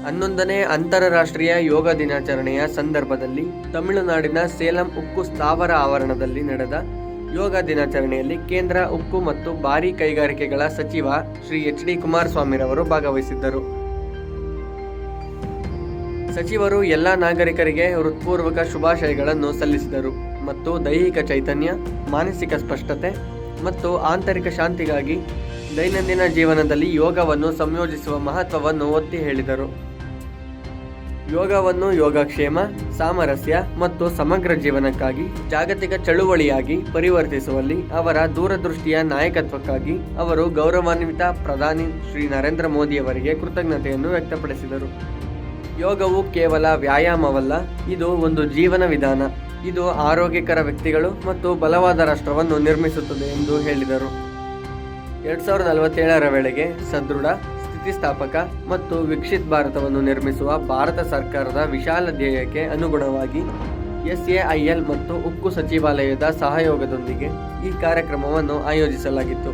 11ನೇ ಅಂತಾರಾಷ್ಟ್ರೀಯ ಯೋಗ ದಿನಾಚರಣೆಯ ಸಂದರ್ಭದಲ್ಲಿ ತಮಿಳುನಾಡಿನ ಸೇಲಂ ಉಕ್ಕು ಸ್ಥಾವರ ಆವರಣದಲ್ಲಿ ನಡೆದ ಯೋಗ ದಿನಾಚರಣೆಯಲ್ಲಿ ಕೇಂದ್ರ ಉಕ್ಕು ಮತ್ತು ಭಾರೀ ಕೈಗಾರಿಕೆಗಳ ಸಚಿವ ಶ್ರೀ ಎಚ್.ಡಿ. ಕುಮಾರಸ್ವಾಮಿರವರು ಭಾಗವಹಿಸಿದ್ದರು. ಸಚಿವರು ಎಲ್ಲ ನಾಗರಿಕರಿಗೆ ಹೃತ್ಪೂರ್ವಕ ಶುಭಾಶಯಗಳನ್ನು ಸಲ್ಲಿಸಿದರು ಮತ್ತು ದೈಹಿಕ ಚೈತನ್ಯ, ಮಾನಸಿಕ ಸ್ಪಷ್ಟತೆ ಮತ್ತು ಆಂತರಿಕ ಶಾಂತಿಗಾಗಿ ದೈನಂದಿನ ಜೀವನದಲ್ಲಿ ಯೋಗವನ್ನು ಸಂಯೋಜಿಸುವ ಮಹತ್ವವನ್ನು ಒತ್ತಿ ಹೇಳಿದರು. ಯೋಗವನ್ನು ಯೋಗಕ್ಷೇಮ, ಸಾಮರಸ್ಯ ಮತ್ತು ಸಮಗ್ರ ಜೀವನಕ್ಕಾಗಿ ಜಾಗತಿಕ ಚಳುವಳಿಯಾಗಿ ಪರಿವರ್ತಿಸುವಲ್ಲಿ ಅವರ ದೂರದೃಷ್ಟಿಯ ನಾಯಕತ್ವಕ್ಕಾಗಿ ಅವರು ಗೌರವಾನ್ವಿತ ಪ್ರಧಾನಿ ಶ್ರೀ ನರೇಂದ್ರ ಮೋದಿಯವರಿಗೆ ಕೃತಜ್ಞತೆಯನ್ನು ವ್ಯಕ್ತಪಡಿಸಿದರು. ಯೋಗವು ಕೇವಲ ವ್ಯಾಯಾಮವಲ್ಲ, ಇದು ಒಂದು ಜೀವನ ವಿಧಾನ. ಇದು ಆರೋಗ್ಯಕರ ವ್ಯಕ್ತಿಗಳು ಮತ್ತು ಬಲವಾದ ರಾಷ್ಟ್ರವನ್ನು ನಿರ್ಮಿಸುತ್ತದೆ ಎಂದು ಹೇಳಿದರು. 2047ರ ವೇಳೆಗೆ ಸದೃಢ, ಸ್ಥಿತಿಸ್ಥಾಪಕ ಮತ್ತು ವಿಕಸಿತ ಭಾರತವನ್ನು ನಿರ್ಮಿಸುವ ಭಾರತ ಸರ್ಕಾರದ ವಿಶಾಲ ಧ್ಯೇಯಕ್ಕೆ ಅನುಗುಣವಾಗಿ SAIL ಮತ್ತು ಉಕ್ಕು ಸಚಿವಾಲಯದ ಸಹಯೋಗದೊಂದಿಗೆ ಈ ಕಾರ್ಯಕ್ರಮವನ್ನು ಆಯೋಜಿಸಲಾಗಿತ್ತು.